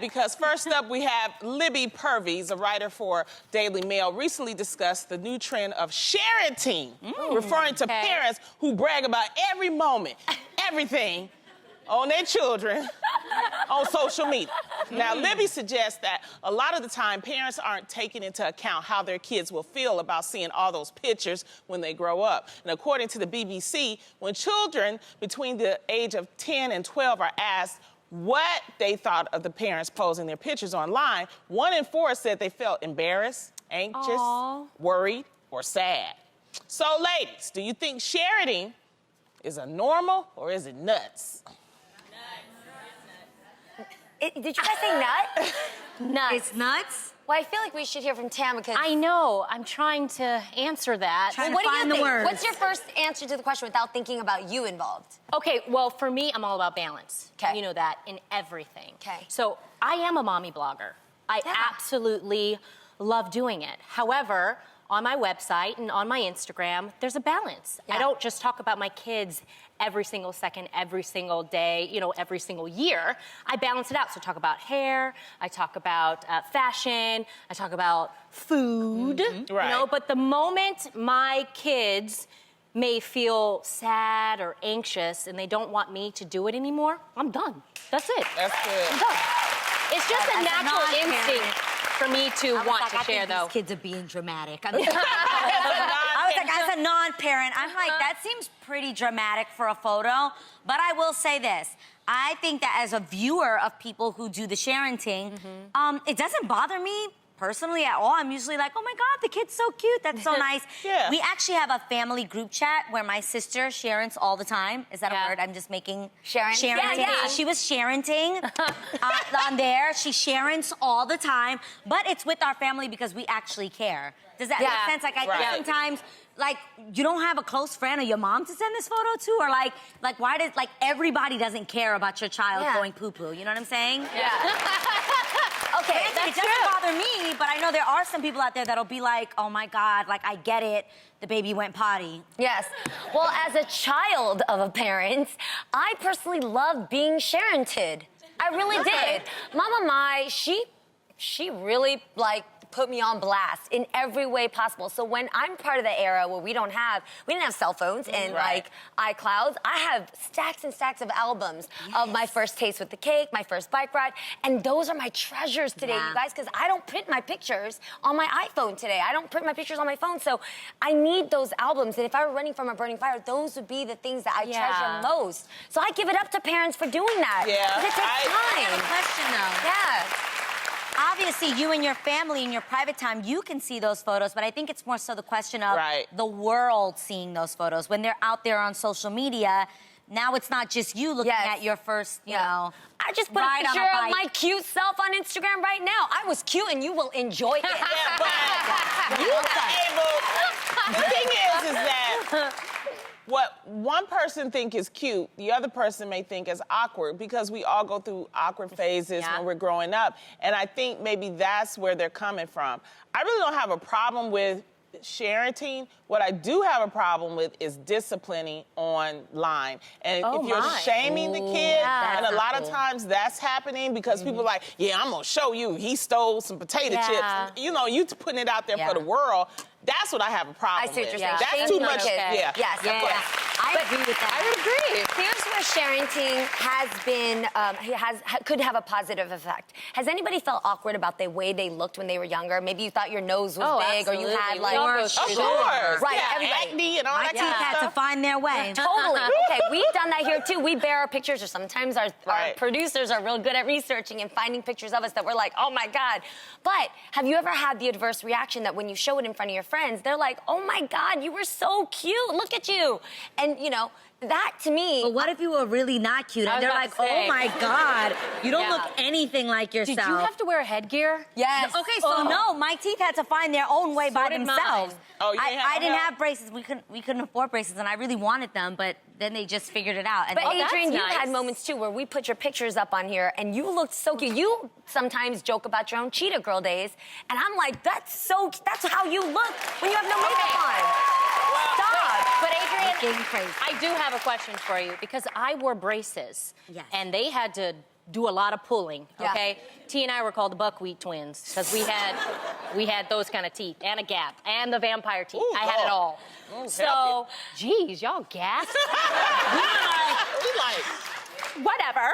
because first up we have Libby Purves, a writer for Daily Mail, recently discussed the new trend of sharenting, referring to parents who brag about every moment, everything on their children on social media. Now, Libby suggests that a lot of the time parents aren't taking into account how their kids will feel about seeing all those pictures when they grow up. And according to the BBC, when children between the age of 10 and 12 are asked what they thought of the parents posting their pictures online, 1 in 4 said they felt embarrassed, anxious, worried, or sad. So, ladies, do you think sharing is a normal or is it nuts? Did you guys say nut? Nuts. It's nuts? Well, I feel like we should hear from Tam because... I know. I'm trying to answer that. Well, what do you think? What's your first answer to the question without thinking about you involved? Okay, well, for me, I'm all about balance. Okay. You know that in everything. Okay. So I am a mommy blogger. I absolutely love doing it. However, on my website and on my Instagram, there's a balance. I don't just talk about my kids every single second, every single day, you know, every single year. I balance it out. So I talk about hair, I talk about fashion, I talk about food, you know, but the moment my kids may feel sad or anxious and they don't want me to do it anymore, I'm done. That's it. That's good. I'm done. It's just a natural instinct for me to want to share, though. These kids are being dramatic. I was like, as a non-parent, I'm like, that seems pretty dramatic for a photo. But I will say this. I think that as a viewer of people who do the sharenting, it doesn't bother me personally at all. I'm usually like, oh my God, the kid's so cute. That's so nice. We actually have a family group chat where my sister sharens all the time. Is that a word? I'm just making... Sharenting. Yeah. She was sharenting on there. She sharens all the time. But it's with our family because we actually care. Does that make sense? Like, I think sometimes... Like, you don't have a close friend or your mom to send this photo to? Or like why does, like, everybody doesn't care about your child going poo-poo. You know what I'm saying? Okay, it doesn't bother me, but I know there are some people out there that'll be like, oh my God, like, I get it, the baby went potty. Yes. Well, as a child of a parent, I personally love being sharented. I really did. Mama Mai, she really, like, put me on blast in every way possible. So when I'm part of the era where we didn't have cell phones and like iClouds, I have stacks and stacks of albums of my first taste with the cake, my first bike ride, and those are my treasures today, you guys, because I don't print my pictures on my iPhone today. I don't print my pictures on my phone, so I need those albums, and if I were running from a burning fire, those would be the things that I treasure most. So I give it up to parents for doing that. Because it takes time. I have a question, though. Yeah. Obviously, you and your family in your private time, you can see those photos, but I think it's more so the question of the world seeing those photos. When they're out there on social media, now it's not just you looking at your first, you know, I just put a picture of my cute self on Instagram right now. I was cute and you will enjoy it. You able. The thing is that what one person think is cute, the other person may think is awkward because we all go through awkward phases when we're growing up. And I think maybe that's where they're coming from. I really don't have a problem with sharenting. What I do have a problem with is disciplining online. And if you're shaming the kid, and a lot of times that's happening because people are like, yeah, I'm gonna show you, he stole some potato chips. You know, you putting it out there for the world. That's what I have a problem with. I see what you're saying. That's too much. Yes, of course. I agree with that. I would agree. Here's where sharenting has been, could have a positive effect. Has anybody felt awkward about the way they looked when they were younger? Maybe you thought your nose was big, or you had like... Of course. Right, everybody. Acne and all that kind of stuff. had to find their way. Totally. Okay, we've done that here too. We bear our pictures, or sometimes our producers are real good at researching and finding pictures of us that we're like, oh my God. But have you ever had the adverse reaction that when you show it in front of your friends, they're like, oh my God, you were so cute, look at you. And you know, that to me... But what if you were really not cute? And they're like, oh my God, you don't look anything like yourself. Did you have to wear headgear? Yes. Okay, so no, my teeth had to find their own way by themselves. Oh, you I didn't have braces. We couldn't afford braces, and I really wanted them, but then they just figured it out. And but Adrienne, you've had moments too where we put your pictures up on here, and you looked so cute. You sometimes joke about your own cheetah girl days, and I'm like, that's how you look when you have no makeup on. Stop. But Adrienne, I do have a question for you because I wore braces, and they had to do a lot of pulling, Yeah. okay? T and I were called the buckwheat twins because we had those kind of teeth and a gap and the vampire teeth. Ooh, I had it Lord. all. Ooh, So, geez, y'all gasped. We like Whatever.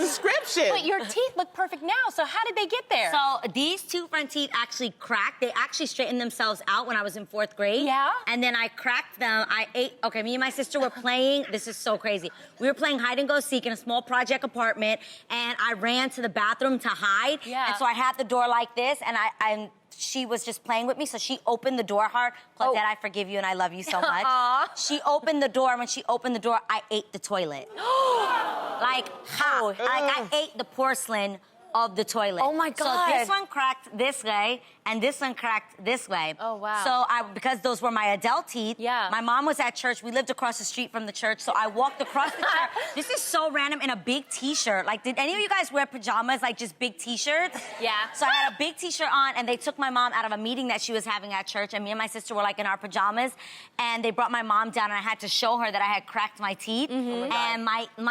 description. But your teeth look perfect now, so how did they get there? So these two front teeth actually cracked. They actually straightened themselves out when I was in 4th grade. Yeah? And then I cracked them. Me and my sister were playing, this is so crazy. We were playing hide and go seek in a small project apartment, and I ran to the bathroom to hide. Yeah. And so I had the door like this, and she was just playing with me, so she opened the door hard. Claudette, I forgive you and I love you so much. Aw. She opened the door, and when she opened the door, I ate the toilet. Like, how? Like, I ate the porcelain of the toilet. Oh, my God. So this one cracked this way, and this one cracked this way. Oh, wow. So because those were my adult teeth, Yeah. my mom was at church. We lived across the street from the church, so I walked across the church. This is so random, in a big T-shirt. Like, did any of you guys wear pajamas, like just big T-shirts? Yeah. So I had a big T-shirt on, and they took my mom out of a meeting that she was having at church, and me and my sister were like in our pajamas, and they brought my mom down, and I had to show her that I had cracked my teeth, and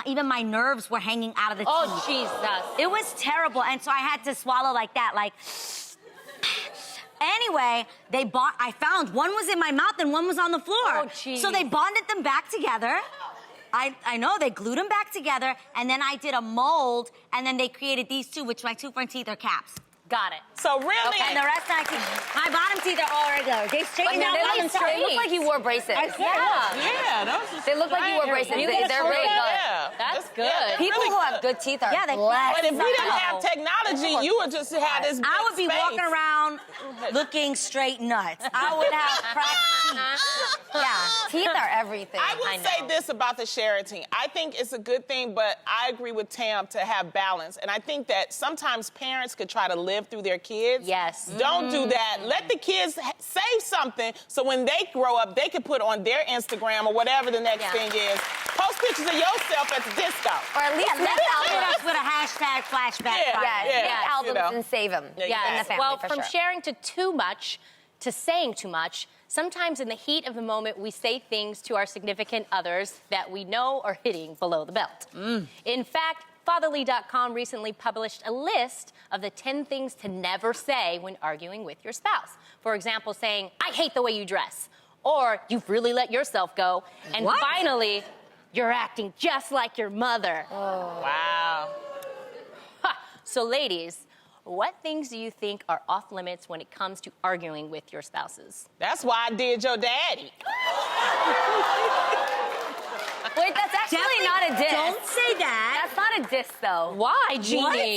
even my nerves were hanging out of the teeth. Oh, Jesus. It was terrible, and so I had to swallow like that, like. Anyway, I found one was in my mouth and one was on the floor. Oh, geez. So they bonded them back together. I know, they glued them back together, and then I did a mold, and then they created these two, which my two front teeth are caps. Got it. So really, And the rest of my bottom teeth are all regular. They straightened out They look like you wore braces. yeah, those They look like you wore braces. They're really good. Yeah, That's good. yeah, People really who good. have good teeth are Yeah, they- blessed. But if we didn't I have know. technology, you would just have this. I would be big walking space. around looking straight nuts. I would have cracked teeth. Yeah. Teeth are everything. I would say this about the sharing. I think it's a good thing, but I agree with Tam to have balance. And I think that sometimes parents could try to live through their kids. Yes. Don't do that. Let the kids say something so when they grow up, they can put on their Instagram or whatever the next thing is. Post pictures of yourself at the disco. Or at least Let's make hit albums. us with a hashtag flashback. Yeah. Friday. Yes, Yeah, make albums you know. and save them Yeah, in the yes. family, Well, for from sure. sharing to too much to saying too much, sometimes in the heat of the moment, we say things to our significant others that we know are hitting below the belt. In fact, Fatherly.com recently published a list of the 10 things to never say when arguing with your spouse. For example, saying, I hate the way you dress, or you've really let yourself go, and What? finally, you're acting just like your mother. Wow. Ha! So ladies, what things do you think are off limits when it comes to arguing with your spouses? That's why I did your daddy. Wait, that's actually not a diss. Don't say that. That's not a diss, though. Why, Jeannie?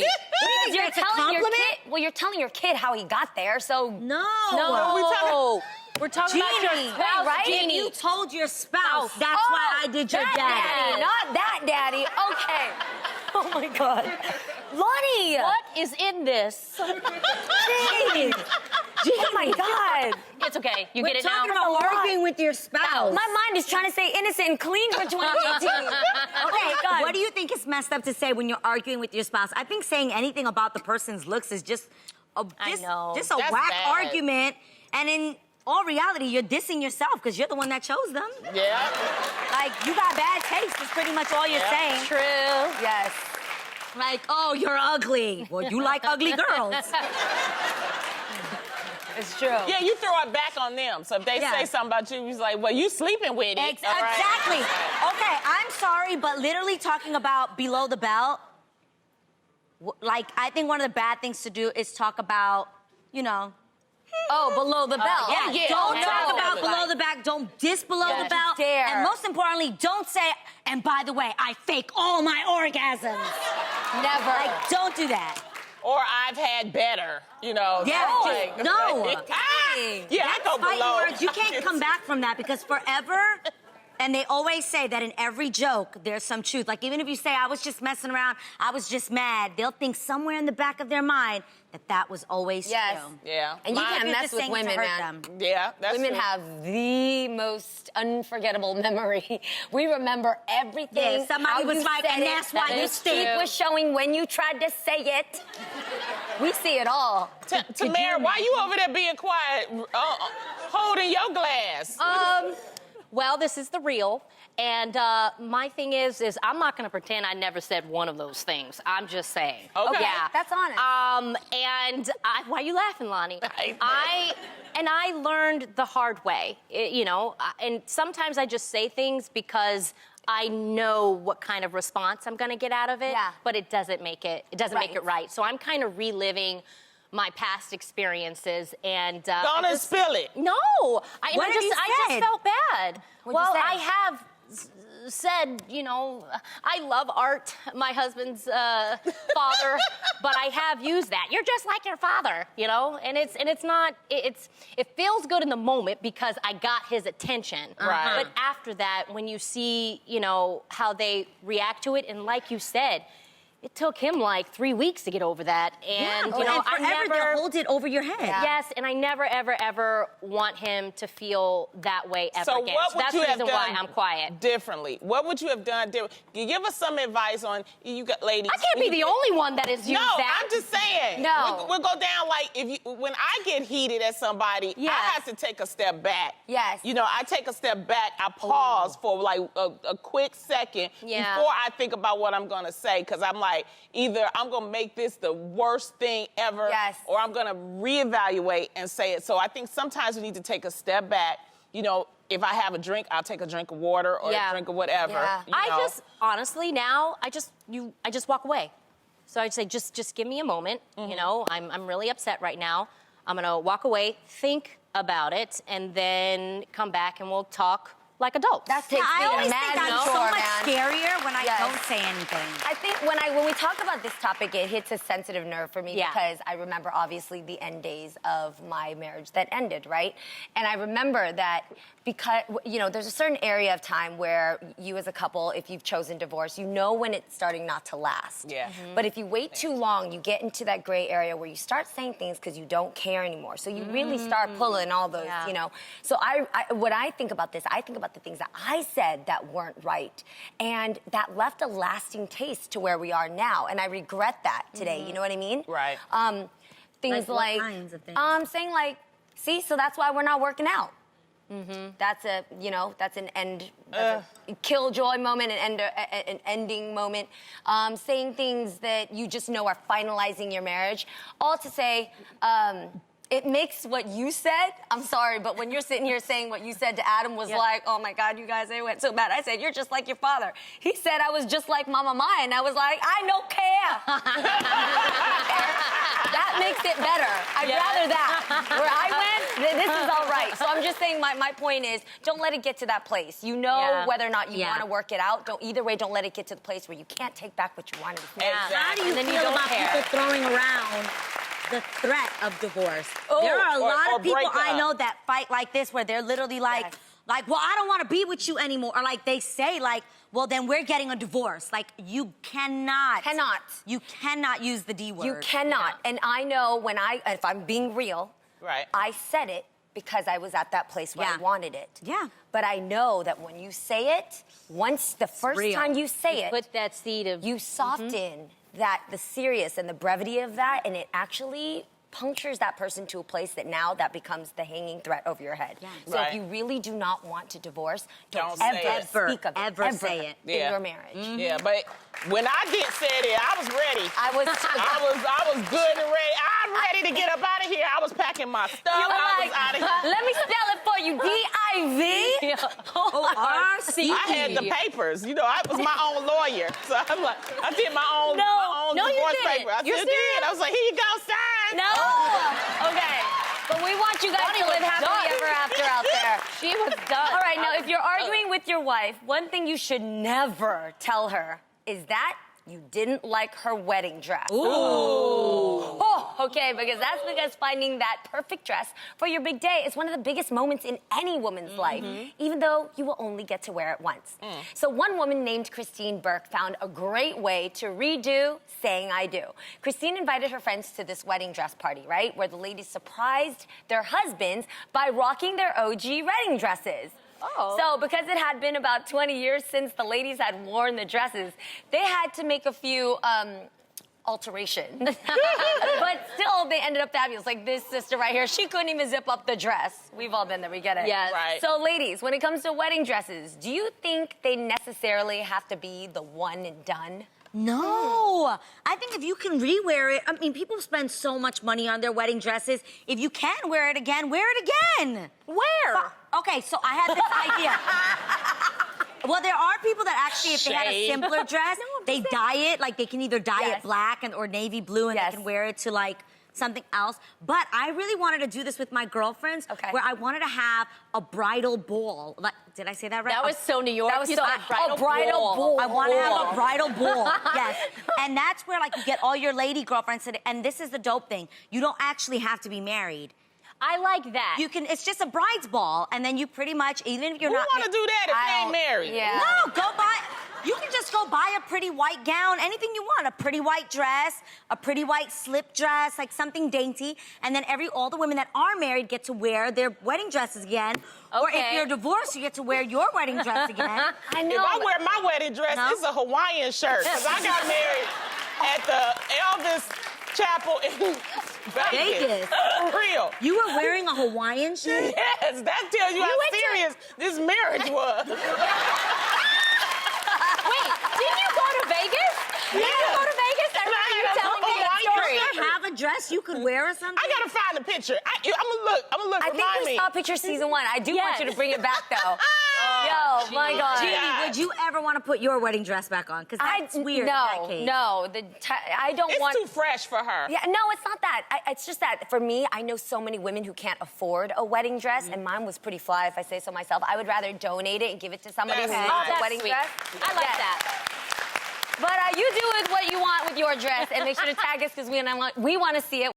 Because That's a compliment? you're telling your kid how he got there, so No. No, we're talking about your Jeannie. spouse, right? Jeannie. You told your spouse. That's why I did your that daddy. not that daddy. Okay. Oh my God. Lonnie! What is in this? Jeez. Oh my God. It's okay. You We're get it now. talking about arguing with your spouse. My mind is trying to stay innocent and clean for 2018. Okay, God. what do you think is messed up to say when you're arguing with your spouse? I think saying anything about the person's looks is just a I know. just a That's whack bad. argument. And in all reality, you're dissing yourself because you're the one that chose them. Yeah. Like, you got bad taste is pretty much all you're saying. True. Yes. Like, oh, you're ugly. Well, you like ugly girls. It's true. Yeah, you throw it back on them. So if they Yeah. say something about you, you're like, well, you sleeping with it. all right? Exactly. Okay, I'm sorry, but literally talking about below the belt, like, I think one of the bad things to do is talk about, you know, Oh, below the belt. yeah. don't Oh, talk no. about below the back. Don't diss below the belt. dare. And most importantly, don't say, and by the way, I fake all my orgasms. Never. Like, don't do that. Or I've had better, you know. Yeah, like- no. Yeah, I go Fighting below. words, you can't come back from that because forever, and they always say that in every joke, there's some truth. Like, even if you say, I was just messing around, I was just mad, they'll think somewhere in the back of their mind that was always Yes. true. Yeah. And you Mine- can't You're mess just with saying it to women, hurt man. them. Yeah, that's Women true. have the most unforgettable memory. We remember everything. Yeah, somebody how was you like, said and it, that's why the you teeth stink. was showing when you tried to say it. We see it all. Tamara, why you over there being quiet, holding your glass? Well, this is the real. And my thing is I'm not going to pretend I never said one of those things. I'm just saying. Okay. Yeah. That's honest. And why are you laughing, Lonnie? I learned the hard way, and sometimes I just say things because I know what kind of response I'm going to get out of it, but it doesn't make it make it right. So I'm kind of reliving my past experiences and Gonna spill it. No, I just felt bad. What'd you say? I have said, I love Art, my husband's father, but I have used that. You're just like your father, and it feels good in the moment because I got his attention. Right. But after that, when you see, how they react to it, and like you said, it took him like 3 weeks to get over that, and and I forever never to hold it over your head. Yes, and I never, ever, ever want him to feel that way ever So again. what So would that's you the have reason done why I'm quiet. differently? What would you have done differently? Give us some advice on, you got ladies. I can't be the only one that has used No, that. I'm just saying. No. We'll go down like when I get heated at somebody, Yes. I have to take a step back. Yes. I take a step back. I pause for like a quick second before I think about what I'm gonna say, because I'm like, either I'm gonna make this the worst thing ever, or I'm gonna reevaluate and say it. So I think sometimes we need to take a step back. If I have a drink, I'll take a drink of water or a drink of whatever. Yeah. I just honestly now I just walk away. So I'd say just give me a moment. I'm really upset right now. I'm gonna walk away, think about it, and then come back and we'll talk like adults. That takes I me always mad think I'm so mature, much man. scarier when I Yes. don't say anything. I think when we talk about this topic, it hits a sensitive nerve for me Yeah. because I remember obviously the end days of my marriage that ended, right? And I remember that because, there's a certain area of time where you as a couple, if you've chosen divorce, you know when it's starting not to last. Yeah. But if you wait too long, you get into that gray area where you start saying things because you don't care anymore. So you really start pulling all those, So when I think about this, I think about the things that I said that weren't right. And that left a lasting taste to where we are now. And I regret that today. You know what I mean? Right. Things Like like, what kinds of things? saying like, see, so that's why we're not working out. That's that's an end, that's a killjoy moment, an ending moment. Saying things that you just know are finalizing your marriage. All to say, it makes what you said, I'm sorry, but when you're sitting here saying what you said to Adam was like, oh my God, you guys, it went so bad. I said, you're just like your father. He said I was just like Mama Maya, and I was like, I don't care. That makes it better. I'd rather that. Where I went, this is all right. So I'm just saying my point is, don't let it get to that place. You know whether or not you want to work it out. Either way, don't let it get to the place where you can't take back what you wanted to say. How do you And then you feel don't about care. people throwing around the threat of divorce? Oh, there are a lot or of people breakup. I know that fight like this, where they're literally like, well, I don't want to be with you anymore. Or like they say, like, well, then we're getting a divorce. Like, you cannot. You cannot use the D word. You cannot. And I know if I'm being real, I said it because I was at that place where I wanted it. Yeah. But I know that when you say it, once the first time you say it, Put that seed of you soften the serious and the brevity of that, and it actually punctures that person to a place that becomes the hanging threat over your head. Yeah. So if you really do not want to divorce, don't ever speak of it. Ever say it in your marriage. Yeah, but when I said it, I was ready. I was good and ready. I'm ready to get up out of here. I was packing my stuff. I was out of here. Let me spell it for you. D-I-V. O-R-C. I had the papers. I was my own lawyer. So I'm like, I did my own No, you divorce didn't. paper. I You're still did. I was like, here you go, sign. No. Okay. But we want you guys to live happily ever after out there. She was done. All right, now, if you're arguing with your wife, one thing you should never tell her is that you didn't like her wedding dress. Ooh. Oh, okay, because finding that perfect dress for your big day is one of the biggest moments in any woman's life, even though you will only get to wear it once. So one woman named Christine Burke found a great way to redo saying I do. Christine invited her friends to this wedding dress party, right, where the ladies surprised their husbands by rocking their OG wedding dresses. Oh. So because it had been about 20 years since the ladies had worn the dresses, they had to make a few alteration. But still, they ended up fabulous. Like this sister right here, she couldn't even zip up the dress. We've all been there, we get it. Yes. Right. So ladies, when it comes to wedding dresses, do you think they necessarily have to be the one and done? No, I think if you can rewear it, I mean, people spend so much money on their wedding dresses. If you can wear it again, wear it again. Where? Okay, so I had this idea. Well, there are people that actually, if they had a Shade. simpler dress, they dye it. Like, they can either dye Yes. it black or navy blue, and Yes. they can wear it to, like, something else. But I really wanted to do this with my girlfriends, Okay. where I wanted to have a bridal ball. Like, did I say that right? That was so New York. That was You so- said a bridal ball. I want to have a bridal ball, yes. And that's where, like, you get all your lady girlfriends, and this is the dope thing. You don't actually have to be married. I like that. You can, it's just a bride's ball, and then you pretty much, even if you're Who not... want to do that if they ain't married? Yeah. No, go buy... You can just go buy a pretty white gown, anything you want. A pretty white dress, a pretty white slip dress, like something dainty. And then all the women that are married get to wear their wedding dresses again. Or if Okay. you're divorced, you get to wear your wedding dress again. I know. If I but- wear my wedding dress, No? it's a Hawaiian shirt. Because I got married at the Elvis Chapel in Vegas. Vegas. For real. You were wearing a Hawaiian shirt? Yes, that tells you how went to- serious this marriage was. Wait, didn't you go to Vegas? Didn't you go to Vegas? I remember you telling me that story. You have a dress you could wear or something? I gotta find a picture. I'm gonna look. I think Remind we me. saw picture season 1. I do want Yes. you to bring it back, though. Yo, my God. Jamie, would you ever want to put your wedding dress back on? Because that's weird in that No, case. no. I don't It's want... too fresh for her. Yeah, no, it's not that. It's just that for me, I know so many women who can't afford a wedding dress, and mine was pretty fly, if I say so myself. I would rather donate it and give it to somebody who That's needs nice. a That's wedding sweet. dress. I like Yes. that. But you do with what you want with your dress, and make sure to tag us because we want to see it.